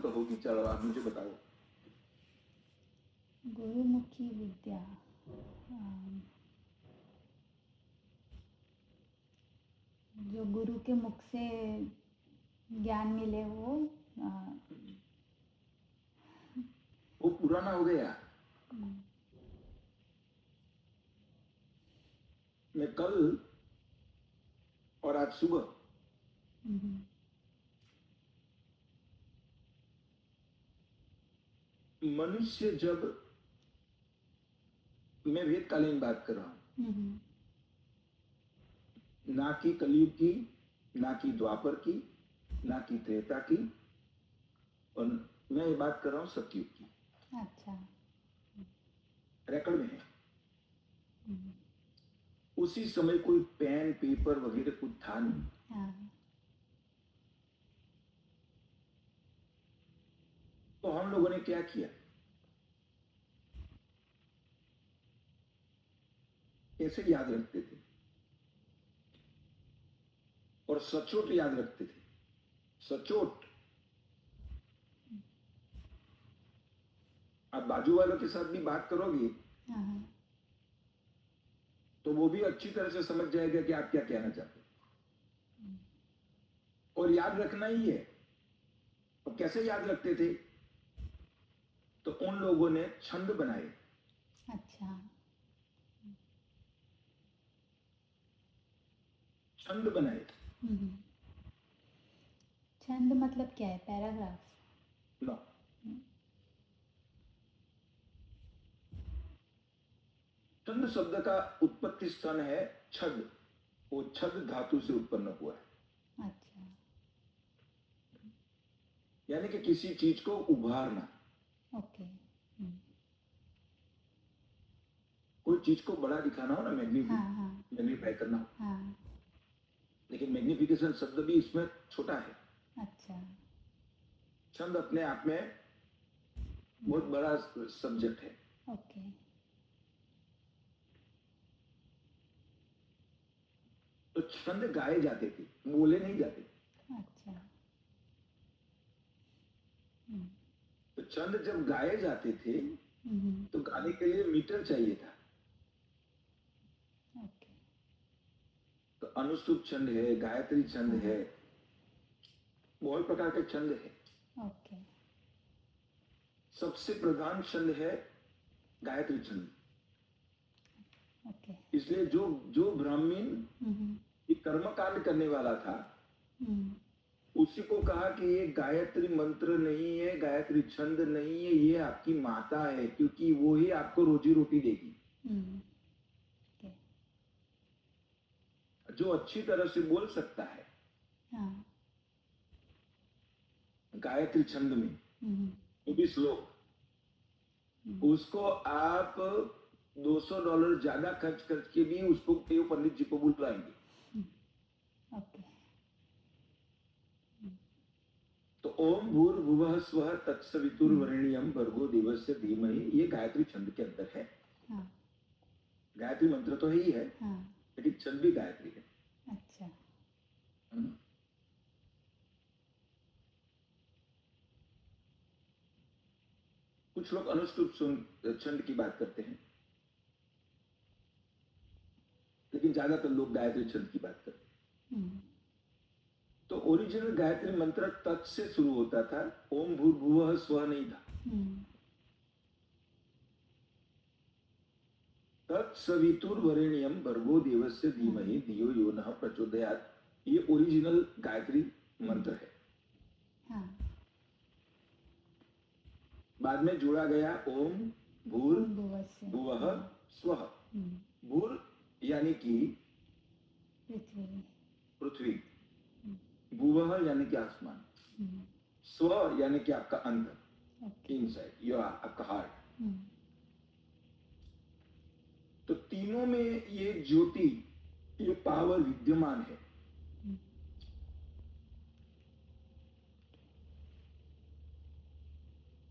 होगी, चलो आप मुझे बताओ। गुरुमुखी विद्या, जो गुरु के मुख से ज्ञान मिले वो पुराना हो गया। मैं कल और आज सुबह मनुष्य जब, मैं वेदकालीन बात कर रहा हूं, ना कि कलयुग की, ना कि द्वापर की, ना कि त्रेता की, और मैं ये बात कर रहा हूं सतयुग की। अच्छा, रिकॉर्ड में है। उसी समय कोई पेन पेपर वगैरह कुछ था नहीं। हाँ। तो हम लोगों ने क्या किया, कैसे याद रखते थे, और सचोट याद रखते थे। सचोट। आप बाजू वालों के साथ भी बात करोगे तो वो भी अच्छी तरह से समझ जाएगा कि आप क्या कहना चाहते हैं, और याद रखना ही है। और कैसे याद रखते थे, तो उन लोगों ने छंद बनाए। अच्छा, छंद बनाए। छंद मतलब क्या है? पैराग्राफ? नो, छंद शब्द का उत्पत्ति स्थान है छद। वो छद धातु से उत्पन्न हुआ है। अच्छा, यानी कि किसी चीज को उभारना। ओके। कोई चीज को बड़ा दिखाना हो ना, मैग्नीफाई करना हो। हाँ। लेकिन मैग्निफिकेशन शब्द भी इसमें छोटा है। अच्छा, छंद अपने आप में बहुत बड़ा सब्जेक्ट है। ओके। तो छंद गाए जाते थे, बोले नहीं जाते। अच्छा, तो छंद जब गाए जाते थे तो गाने के लिए मीटर चाहिए था। ओके। तो अनुष्टुप छंद है, गायत्री छंद है, बहुत प्रकार के छंद है। ओके। सबसे प्रधान छंद है गायत्री छंद। ओके। इसलिए जो जो ब्राह्मण कर्मकांड करने वाला था, उसी को कहा कि ये गायत्री मंत्र नहीं है, गायत्री छंद नहीं है, ये आपकी माता है, क्योंकि वो ही आपको रोजी रोटी देगी। जो अच्छी तरह से बोल सकता है गायत्री छंद में, वो भी श्लोक, उसको आप $200 ज्यादा खर्च करके भी उसको पंडित जी को बुलवाएंगे। तो ओम भूर्भुवः स्वः तत्सवितुर्वरेण्यं भर्गो देवस्य धीमहि, ये गायत्री छंद के अंदर है। गायत्री मंत्र तो ही है, लेकिन छंद भी गायत्री है। अच्छा। कुछ लोग अनुष्टुप छंद की बात करते हैं, लेकिन ज्यादातर लोग गायत्री छंद की बात करते हैं। तो ओरिजिनल गायत्री मंत्र तत् से शुरू होता था, ओम भूर्भुवः स्वः नहीं था। तत्सवितुर्वरेण्यं भर्गो देवस्य धीमहि धियो यो नः प्रचोदयात्, ये ओरिजिनल गायत्री मंत्र है। बाद में जोड़ा गया ओम भूर्भुवः स्वः। भूर यानी कि पृथ्वी, भुवः यानी कि आसमान, स्व यानी कि आपका अंदर, इनसाइड योर, आपका हार्ट। तो तीनों में ये ज्योति, ये पावर विद्यमान है।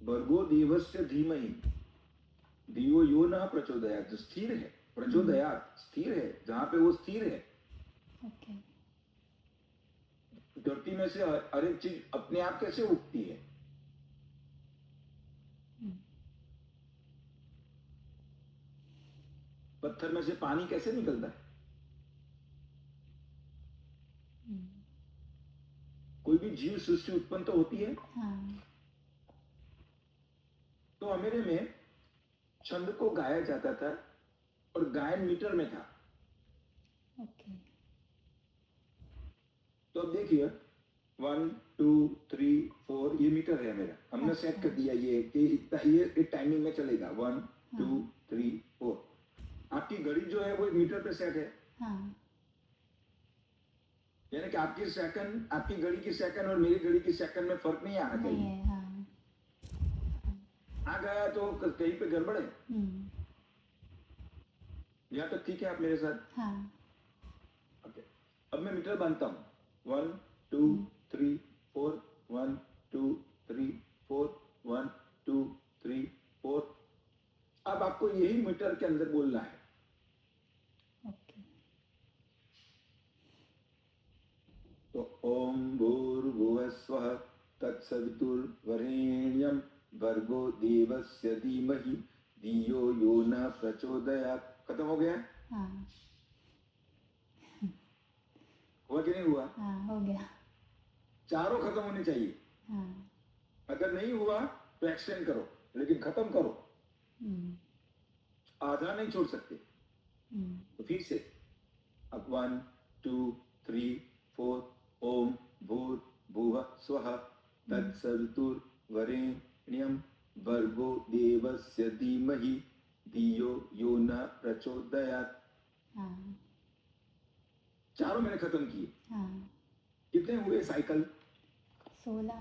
भर्गो देवस्य धीमहि धियो यो नः प्रचोदयात्, जो स्थिर है, प्रचोदयात् स्थिर है, जहां पे वो स्थिर है। धरती में से हर एक चीज अपने आप कैसे उगती है? पत्थर में से पानी कैसे निकलता है? कोई भी जीव सृष्टि उत्पन्न तो होती है। हाँ, तो अमेरे में छंद को गाया जाता था और गायन मीटर में था। ओके। तो अब देखिए 1 2 3 4 ये मीटर है मेरा, हमने अच्छा। सेट कर दिया ये कि इतना ये टाइमिंग में चलेगा 1 2 3 4। आपकी घड़ी जो है वो एक मीटर पे सेट है। हाँ, यानी कि आपकी सेकंड, आपकी घड़ी की सेकंड और मेरी घड़ी की सेकंड में फर्क नहीं आना नहीं चाहिए। है। हाँ। आ गया तो कहीं पे गड़बड़ है। यहाँ तक ठीक है आप मेरे साथ? हाँ। ओके। अब मैं मीटर बांधता हूँ 1 2 3 4 1 2 3 4 1 2 3 4। अब आपको यही मीटर के अंदर बोलना है। ओके। तो ओम भूर्भुवस्वः तत्सवितुर्वरेण्यं भर्गो देवस्य धीमहि धियो यो न प्रचोदयात्। खत्म हो गया? हाँ। हुआ कि नहीं हुआ? हाँ, हो गया। चारों खत्म होने चाहिए। हाँ। अगर नहीं हुआ तो एक्सटेंड करो, लेकिन खत्म करो। आधा नहीं छोड़ सकते। तो फिर से अब 1 2 3 4 ओम भूर्भुवः स्वः तत्सवितुर्वरेण्यं भर्गो देवस्य धीमहि धियो यो न प्रचोदयात्। हाँ। चारों मैंने खत्म किए। हाँ। कितने हुए साइकिल? 16।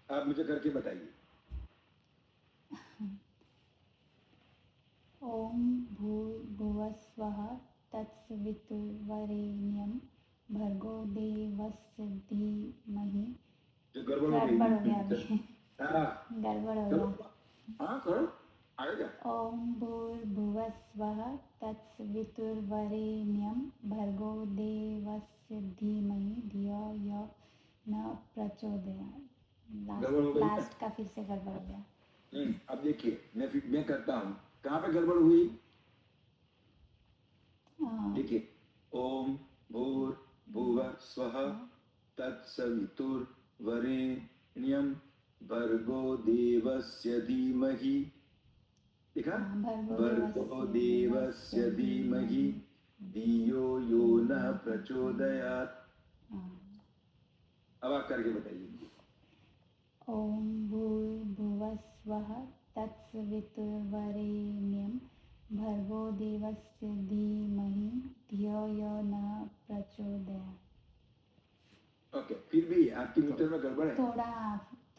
आप मुझे करके बताइए। ओम भूर्भुवस्वः तत्सवितुर्वरेण्यं भर्गो देवस्य धीमहि। जो गड़बड़ हो गड़बड़ हो गई। गया अभी। हाँ गड़बड़ हो चलो, गया। हाँ करो, आएगा। ओम भूर्भुवस्वः तत्सवितुर्वरेण्यं भर्गो देवस्य धीमहि धियो यो न गड़बड़ हो प्रचोदयात्। गई। लास्ट का फिर से गड़बड़ हो गया। अब देखिए मैं करता हूँ, कहाँ पे गड़बड़ हुई? देखिए ओम भूर्भुवः स्वः तत्सवितुर्वरेण्यं भर्गो देवस्य धीमहि। देखा? भर्गो देवस्य धीमहि धियो यो न प्रचोदयात्। अब आप करके बताइए। ओम भूर्भुवस्वः तत्सवितुर्वरेण्यं भर्गो देवस्य धीमहि धियो यो न प्रचोदयात्। ओके, फिर भी आपकी मीटर में गड़बड़ है।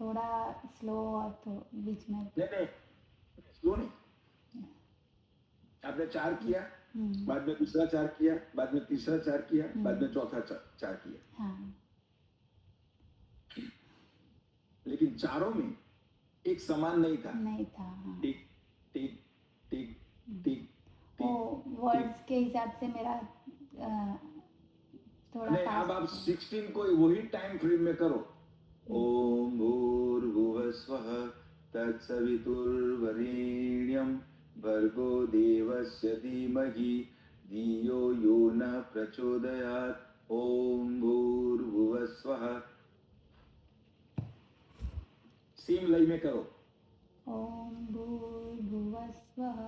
थोड़ा स्लो और बीच में। नहीं स्लो नहीं। आपने 4 किया, बाद में दूसरा 4 किया, बाद में तीसरा 4 किया, बाद में चौथा 4 किया। हाँ। लेकिन चारों में एक समान नहीं था। नहीं था। हाँ। टिक टिक टिक टिक वो टिक। वर्ड्स के हिसाब से मेरा थोड़ा नहीं, अब आप 16 को वही टाइम फ्रेम में करो। ओम भूर्भुवः स्वः तत्सवितुर्वरेण्यं भर्गो देवस्य धीमहि धियो यो न प्रचोदयात्। ओम भूर्भुवः स्वः। सेम लाइन में करो। ओम भूर्भुवस्वः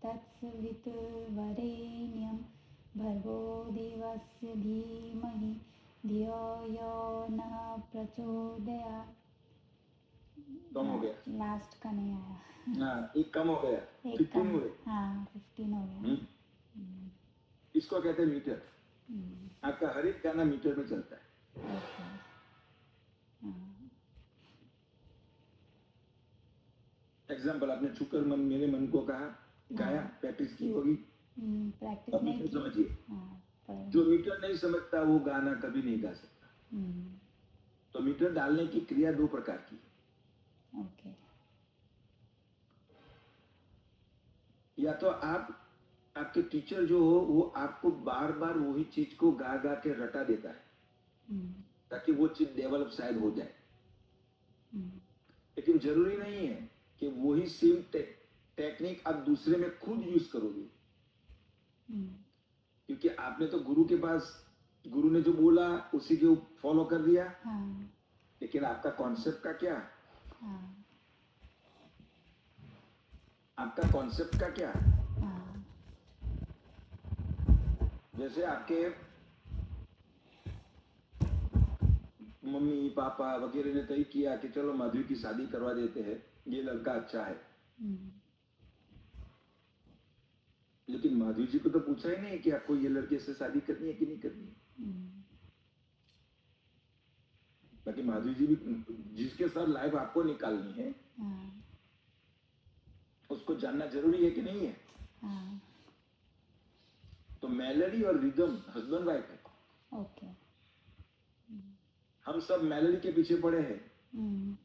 तत्सवितुर्वरेण्यं भर्गो देवस्य धीमहि धियो यो न प्रचोदयात्। कम हो गया। लास्ट का नहीं आया। हाँ, एक कम हो गया। 15 हुए। हाँ, 15 हो गया। इसको कहते हैं मीटर। आपका हर एक गाना मीटर में चलता है। एग्जाम्पल, आपने छुकर मेरे मन को कहा, गाया, प्रैक्टिस की होगी। प्रैक्टिस नहीं की। समझिए, जो मीटर नहीं समझता वो गाना कभी नहीं गा सकता। तो मीटर डालने की क्रिया 2 प्रकार की है। ओके। या तो आपके टीचर जो हो वो आपको बार बार वही चीज को गा गा के रटा देता है ताकि वो चीज डेवलप शायद हो जाए। लेकिन जरूरी नहीं है कि वही सेम टेक्निक आप दूसरे में खुद यूज करोगे, हम्म, क्योंकि आपने तो गुरु के पास, गुरु ने जो बोला उसी को फॉलो कर दिया, हाँ, लेकिन आपका कॉन्सेप्ट का क्या, हाँ, आपका कॉन्सेप्ट का क्या। हाँ, जैसे आपके मम्मी पापा वगैरह ने तय किया कि चलो माधुरी की शादी करवा देते हैं, ये लड़का अच्छा है, हम्म, लेकिन माधुरी जी को तो पूछा ही नहीं कि आपको ये लड़के से शादी करनी है कि नहीं करनी है। हम्म, बाकी माधुरी जी भी, जिसके साथ लाइफ आपको निकालनी है, हाँ, उसको जानना जरूरी है कि नहीं है। हाँ, तो मेलोडी और रिदम हस्बैंड वाइफ है। ओके, हम सब मेलोडी के पीछे पड़े हैं, हम्म,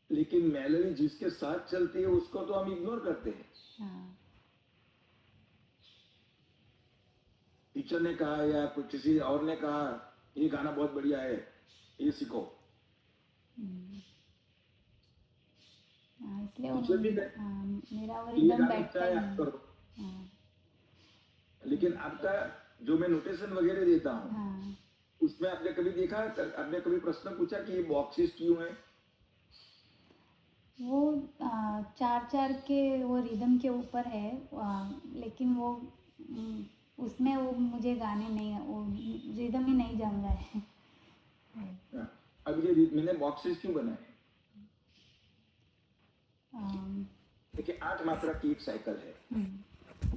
लेकिन मेलोडी जिसके साथ चलती है उसको तो हम इग्नोर करते हैं। हाँ, टीचर ने कहा या कोई किसी और ने कहा ये गाना बहुत बढ़िया है, ये सीखो, हम्म, हाँ, इसलिए टीचर भी हाँ, मेरा वो ये रिदम गाना बैठता अच्छा ही है आप नहीं। करो, हाँ, लेकिन आपका जो मैं नोटेशन वगैरह देता हूँ हाँ, उसमें आपने कभी देखा, आपने कभी प्रश्न पूछा कि ये बॉक्सेस क्यों है। वो चार चार के वो रिदम के ऊपर है, लेकिन वो उसमें वो मुझे गाने नहीं, वो रिदम ही नहीं जम रहा है। हाँ, अब ये मैंने बॉक्सेस क्यों बनाए, अम, देखिए 8 मात्रा की एक साइकिल है, हम्म,